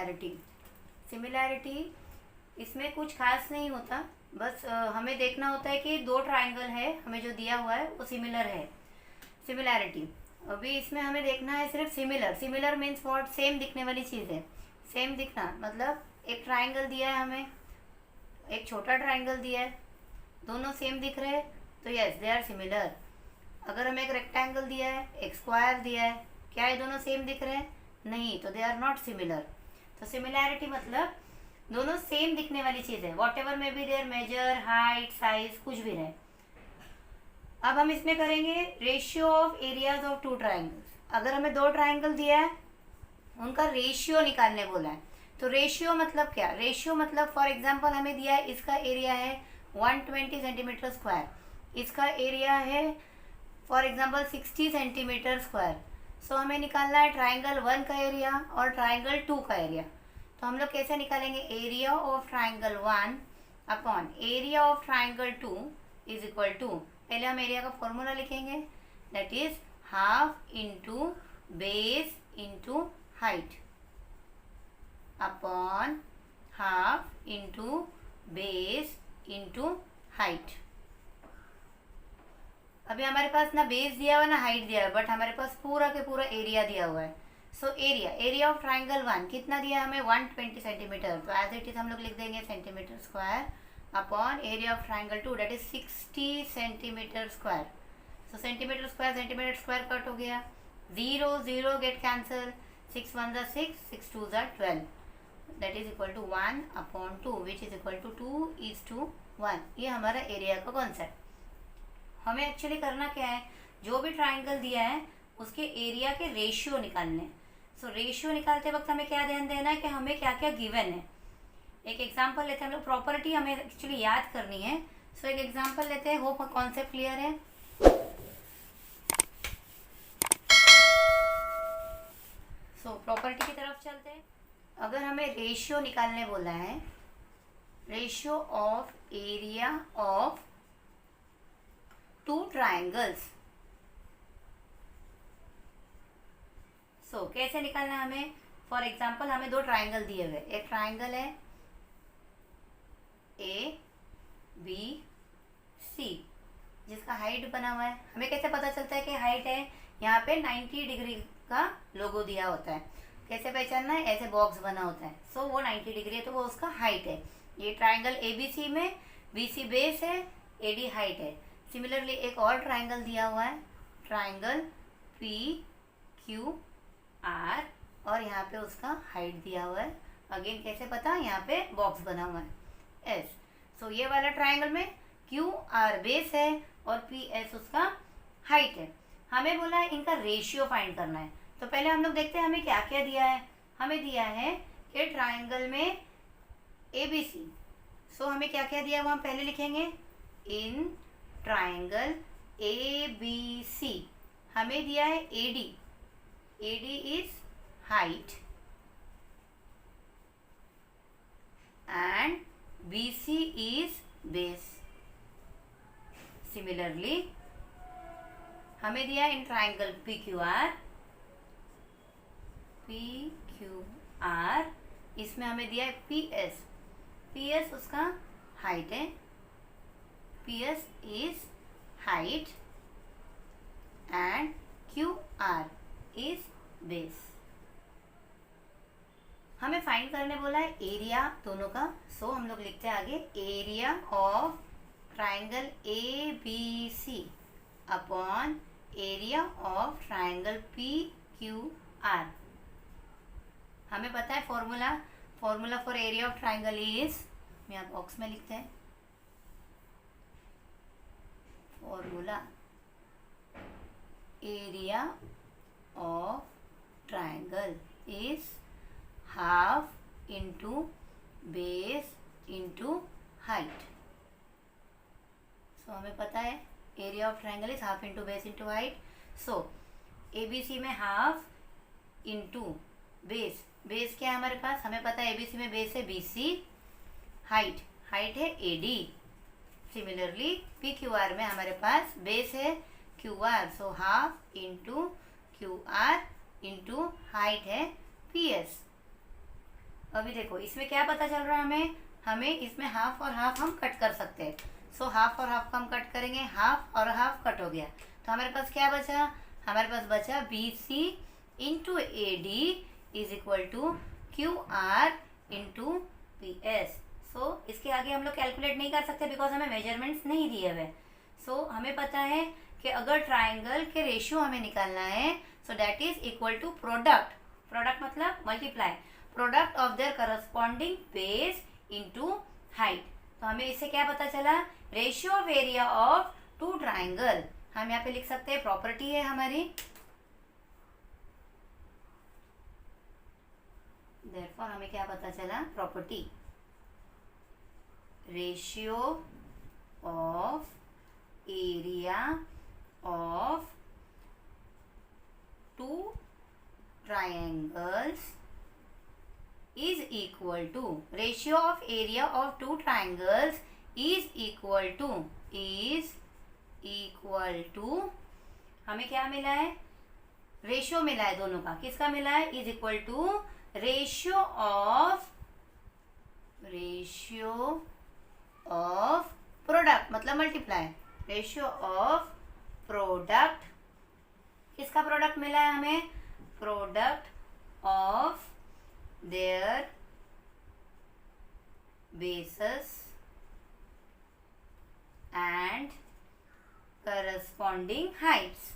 Similarity. Similarity इसमें कुछ खास नहीं होता, बस हमें देखना होता है कि दो ट्राइंगल है, हमें जो दिया हुआ है वो सिमिलर है। सिमिलैरिटी अभी इसमें हमें देखना है सिर्फ similar. Similar means what? Same दिखने वाली चीज़ है। सेम दिखना मतलब एक ट्राइंगल दिया है हमें, एक छोटा ट्राइंगल दिया है, दोनों सेम दिख रहे हैं तो यस दे आर सिमिलर। अगर हमें एक रेक्टेंगल दिया है, एक स्क्वायर दिया है, क्या ये दोनों सेम दिख रहे हैं? नहीं, तो दे आर नॉट सिमिलर। तो सिमिलैरिटी मतलब दोनों सेम दिखने वाली चीज़ है, whatever may be there measure, height, size, कुछ भी रहे। अब हम इसमें करेंगे ratio of areas of two triangles. अगर हमें दो ट्राइंगल दिया है, उनका रेशियो निकालने बोला है, तो रेशियो मतलब क्या? रेशियो मतलब फॉर एग्जांपल हमें दिया है इसका एरिया है 120 सेंटीमीटर स्क्वायर, इसका एरिया है फॉर एग्जांपल 60 सेंटीमीटर स्क्वायर। सो हमें निकालना है ट्राइंगल 1 का एरिया और ट्राइंगल 2 का एरिया। तो हम लोग कैसे निकालेंगे? Area of triangle 1 upon area of triangle 2 is equal to, पहले हम एरिया का फॉर्मूला लिखेंगे, that is half into base into height upon half into base into height. अभी हमारे पास ना बेस दिया हुआ है ना हाइट दिया है, बट हमारे पास पूरा के पूरा एरिया दिया हुआ है। सो एरिया ऑफ ट्राइंगल 1 कितना दिया हमें? 120 सेंटीमीटर, तो एज इट इज हम लोग लिख देंगे centimetre square upon area of triangle 2 that is 60 centimetre square. So centimetre square cut हो गया, 0 0 गेट कैंसल, 6 1 ज़ा 6, 6 2 ज़ा 12, that is equal to 1 upon 2 which is equal to 2:1। ये हमारा एरिया का कॉन्सेप्ट। हमें एक्चुअली करना क्या है, जो भी ट्राइंगल दिया है उसके एरिया के रेशियो निकालने। सो रेशियो निकालते वक्त हमें क्या ध्यान देना है कि हमें क्या क्या गिवन है। एक एग्जांपल लेते हैं हम लोग, प्रॉपर्टी हमें एक्चुअली याद करनी है। सो एक एग्जांपल लेते हैं, होप कॉन्सेप्ट क्लियर है। सो प्रॉपर्टी की तरफ चलते हैं। अगर हमें रेशियो निकालने बोला है, ratio of area of two triangles, so कैसे निकालना है हमें? फॉर एग्जाम्पल हमें दो ट्राइंगल दिए हुए, एक ट्राइंगल है ABC जिसका हाइट बना हुआ है। हमें कैसे पता चलता है कि हाइट है? यहाँ पे 90 डिग्री का लोगो दिया होता है। कैसे पहचानना है? ऐसे बॉक्स बना होता है। सो वो 90 डिग्री है तो वो उसका हाइट है। ये ट्राइंगल ABC में BC बेस है, AD हाइट है। सिमिलरली एक और ट्राइंगल दिया हुआ है, ट्राइंगल PQR, और यहाँ पे उसका हाइट दिया हुआ है। अगेन कैसे पता? यहाँ पे बॉक्स बना हुआ है S। सो ये वाला ट्राइंगल में QR बेस है और PS उसका हाइट है। हमें बोला है इनका रेशियो फाइंड करना है। तो पहले हम लोग देखते हैं हमें क्या क्या दिया है। हमें दिया है कि ट्राइंगल में ABC, सो हमें क्या क्या दिया है वो हम पहले लिखेंगे। इन ट्राइंगल ABC हमें दिया है AD is height and BC is base. Similarly हमें दिया है इन ट्राइंगल PQR इसमें हमें दिया है PS उसका हाइट है, PS is height and QR is base। हमें फाइंड करने बोला है एरिया दोनों का। सो हम लोग लिखते हैं आगे area of triangle ABC upon area of triangle PQR। हमें पता है formula for area of triangle is, मैं यहाँ बॉक्स में लिखते हैं, formula area of triangle is half into base into height. So हमें पता है area of triangle is half into base into height. So ABC में हाफ इंटू बेस क्या है हमारे पास? हमें पता है ABC में बेस है BC, हाइट है AD। सिमिलरली PQR में हमारे पास बेस है QR, so half into QR into height है PS। अभी देखो इसमें क्या पता चल रहा है हमें, हमें इसमें हाफ और हाफ हम कट कर सकते हैं। सो हाफ और हाफ का हम कट करेंगे, हाफ और हाफ कट हो गया, तो हमारे पास क्या बचा, हमारे पास बचा B C into A D is equal to Q R into P S. So इसके आगे हम लोग कैलकुलेट नहीं कर सकते बिकॉज हमें मेजरमेंट्स नहीं दिए हुए। सो हमें पता है कि अगर ट्राइंगल के रेशियो हमें निकालना है, so that is equal to product, product मतलब multiply, product of their corresponding base into height. तो हमें इससे क्या पता चला, ratio of area of two triangle. हम यहाँ पे लिख सकते हैं प्रॉपर्टी है हमारी, देयरफॉर हमें क्या पता चला, property ratio of area of two triangles is equal to, ratio of area of two triangles is equal to हमें क्या मिला है, रेशियो मिला है दोनों का, किसका मिला है, is equal to ratio of product मतलब मल्टीप्लाई, रेशियो ऑफ प्रोडक्ट, किसका प्रोडक्ट मिला है हमें, product of their bases and corresponding heights,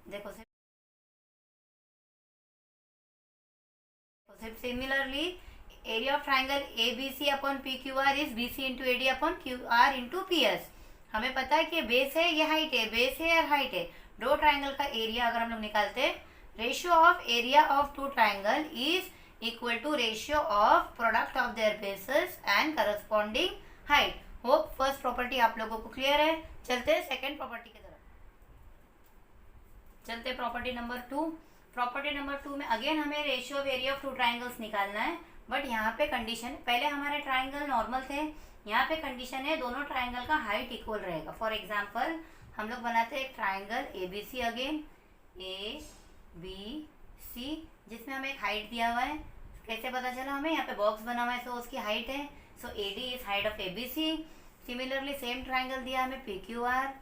देखो similarly area of triangle A B C upon P Q R is B C into A D upon Q R into P S. हमें पता है कि base है, ये height है, base है और हाइट है, दो ट्राइंगल का एरिया अगर हम लोग निकालते हैं, ratio of area of two triangle is equal to ratio of product of their bases and corresponding height. Hope first property आप लोगों को क्लियर है। चलते हैं सेकेंड प्रॉपर्टी की तरफ, चलते हैं property number two. Property number to में अगेन हमें ratio of area of two triangles निकालना है, बट यहाँ पे कंडीशन, पहले हमारे ट्राइंगल नॉर्मल थे, यहाँ पे कंडीशन है दोनों ट्राइंगल का हाइट इक्वल रहेगा। फॉर एग्जांपल हम लोग बनाते हैं एक triangle A B C, again A B C, जिसमें हमें एक हाइट दिया हुआ है। कैसे पता चला हमें, यहाँ पे बॉक्स बना हुआ है, सो उसकी हाइट है, so A D is height of A B C. Similarly same triangle दिया हमें पी क्यू आर,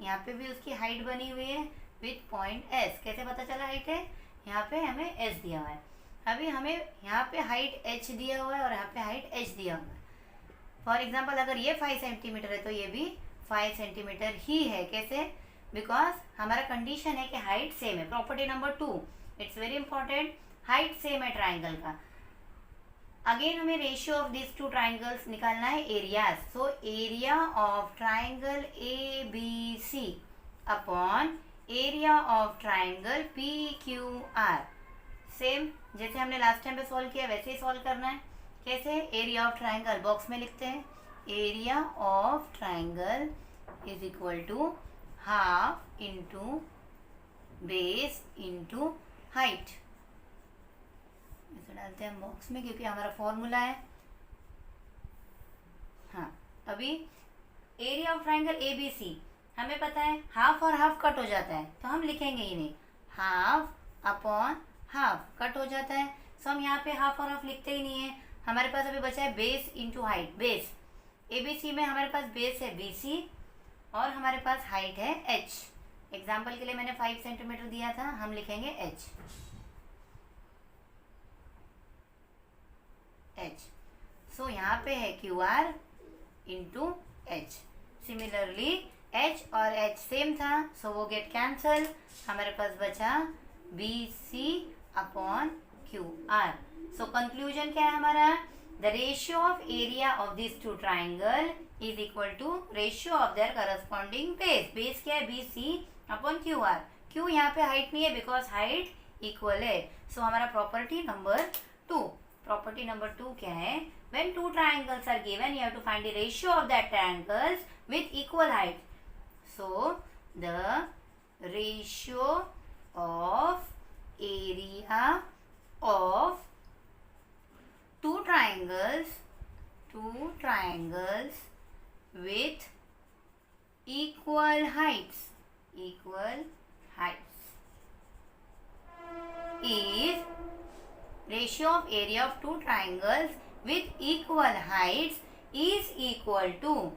यहाँ पे भी उसकी हाइट बनी हुई है विथ पॉइंट एस। कैसे पता चला हाइट है, यहाँ पे हमें एस दिया हुआ है। अभी हमें यहाँ पे हाइट h दिया हुआ है और यहाँ पे हाइट h दिया हुआ है। फॉर एग्जांपल अगर ये 5 सेंटीमीटर है तो ये भी 5 सेंटीमीटर ही है। कैसे, बिकॉज हमारा कंडीशन है कि हाइट सेम है। Property number two, it's very important, height same है ट्राइंगल का। अगेन हमें ratio of this two triangles निकालना है areas. So area of triangle A B C upon area of triangle P Q R, same जैसे हमने last time पे solve किया वैसे ही सॉल्व करना है। कैसे, एरिया ऑफ ट्राइंगल बॉक्स में लिखते हैं, area of triangle is equal to half into base into height. इसे डालते हैं हम बॉक्स में क्योंकि हमारा फॉर्मूला है। हाँ, अभी area of triangle A B C हमें पता है हाफ और हाफ कट हो जाता है, तो हम लिखेंगे ही नहीं, हाफ अपॉन हाफ कट हो जाता है। सो हम यहाँ पे हाफ और हाफ लिखते ही नहीं है। हमारे पास अभी बचा है base into height. Base A B C में हमारे पास बेस है बी सी और हमारे पास हाइट है एच। एग्जाम्पल के लिए मैंने 5 सेंटीमीटर दिया था, हम लिखेंगे एच। सो यहाँ पे है Q R into H. Similarly H और एच सेम था, सो वो गेट कैंसल। हमारे पास बचा B C upon Q R. So conclusion क्या है हमारा, the ratio of area of this two triangle is equal to ratio of their corresponding base. Base क्या है, B C upon Q R. क्यू यहाँ पे हाइट नहीं है बिकॉज हाइट इक्वल है। सो हमारा property number two, property number two क्या है, when two triangles are given you have to find the ratio of that triangles with equal height. So the ratio of area of two triangles with equal heights is ratio of area of two triangles with equal heights is equal to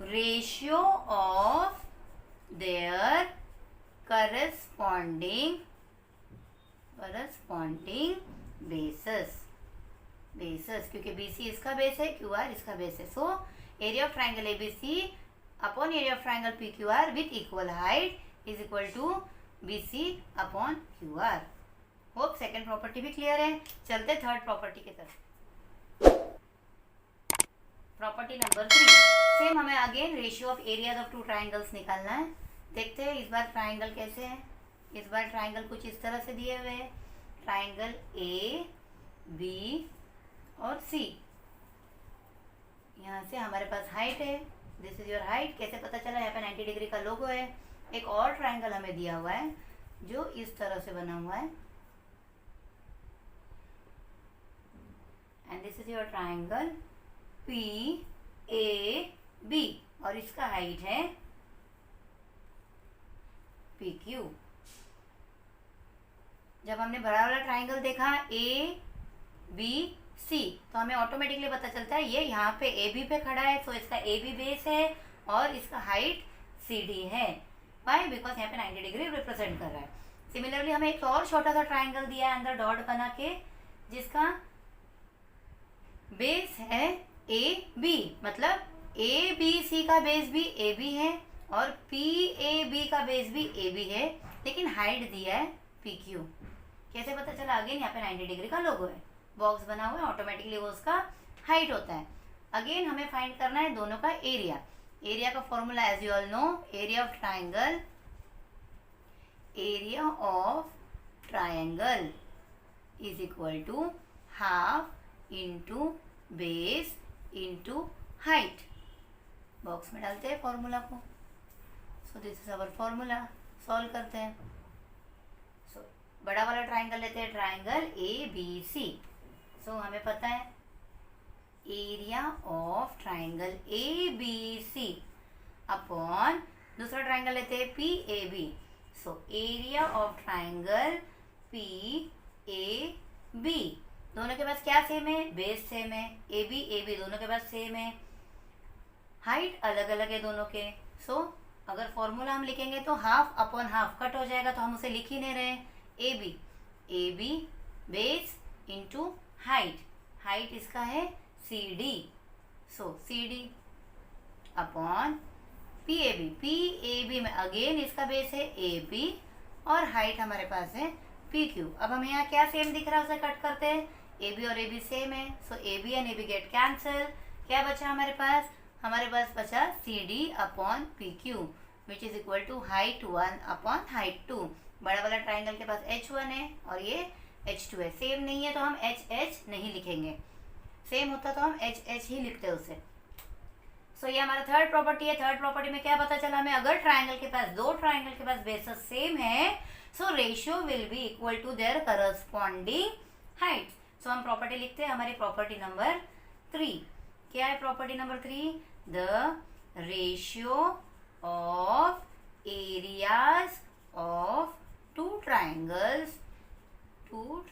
ratio of their corresponding bases, क्योंकि BC इसका base है, QR इसका base है. So area of triangle ABC upon area of triangle PQR with equal height is equal to BC upon QR. Hope second property भी clear है. चलते third property की तरफ. Property number 3. सेम हमें again ratio of areas of two triangles निकालना है. देखते हैं इस बार ट्राइंगल कैसे है. इस बार ट्राइंगल कुछ इस तरह से दिए हुए हैं. ट्राइंगल A, B और C. यहाँ से हमारे पास हाइट है. This is your height. कैसे पता चला? यहाँ पे 90 डिग्री का लोगो है. एक और ट्राइंगल हमें दिया हुआ है जो इस तरह से बना हुआ है. And this is your triangle PAB और इसका हाइट है PQ. जब हमने बड़ा वाला ट्राइंगल देखा ABC तो हमें ऑटोमेटिकली पता चलता है ये यहाँ पे AB पे खड़ा है. तो इसका AB बेस है और इसका हाइट CD है. वाई? बिकॉज यहाँ पे 90 डिग्री रिप्रेजेंट कर रहा है. सिमिलरली हमें एक और छोटा सा ट्राइंगल दिया है अंदर डॉट बना के जिसका बेस है AB. मतलब ABC का बेस भी AB है और PAB का बेस भी AB है, लेकिन हाइट दिया है PQ. कैसे पता चला? अगेन यहाँ पे 90 डिग्री का लोगो है, बॉक्स बना हुआ है, ऑटोमेटिकली वो उसका हाइट होता है. अगेन हमें फाइंड करना है दोनों का एरिया. एरिया का formula as you all know, area of triangle is equal to half into base into height. Box में डालते हैं फॉर्मूला को. So this is our formula. Solve करते हैं. सो बड़ा वाला ट्राइंगल लेते हैं, ट्राइंगल ABC. सो हमें पता है area of triangle ABC upon दूसरा ट्राइंगल लेते हैं PAB. So area of triangle PAB. दोनों के पास क्या सेम है? बेस सेम है. AB दोनों के पास सेम है. हाइट अलग अलग है दोनों के. सो अगर फॉर्मूला हम लिखेंगे तो हाफ अपॉन हाफ कट हो जाएगा, तो हम उसे लिख ही नहीं रहे. AB base into height. Height इसका है CD. सो CD अपॉन PAB में अगेन इसका बेस है AB और हाइट हमारे पास है PQ. अब हमें यहाँ क्या सेम दिख रहा है उसे कट करते हैं. AB और AB सेम है. So AB and AB get cancel. क्या बचा हमारे पास? हमारे पास बचा CD upon PQ which is equal to height 1 upon height 2. बड़ा वाला ट्राइंगल के पास H1 है और ये H2 है. सेम नहीं है तो हम HH नहीं लिखेंगे. सेम होता तो हम HH ही लिखते उसे. सो ये हमारा थर्ड प्रॉपर्टी है. थर्ड प्रॉपर्टी में क्या पता चला हमें? अगर ट्राइंगल के पास दो ट्राइंगल के पास बेसेस सेम है so ratio will be equal to their corresponding heights. So हम प्रॉपर्टी लिखते हैं हमारी प्रॉपर्टी नंबर 3. क्या है property number 3? The ratio of areas of two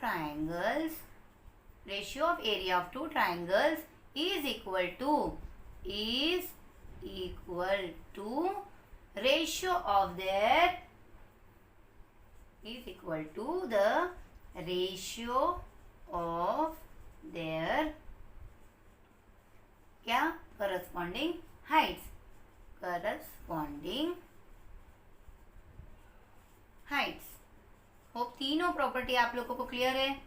triangles, ratio of area of two triangles is equal to ratio of their is equal to the ratio of their क्या? corresponding heights. Hope तीनों property आप लोगों को clear है.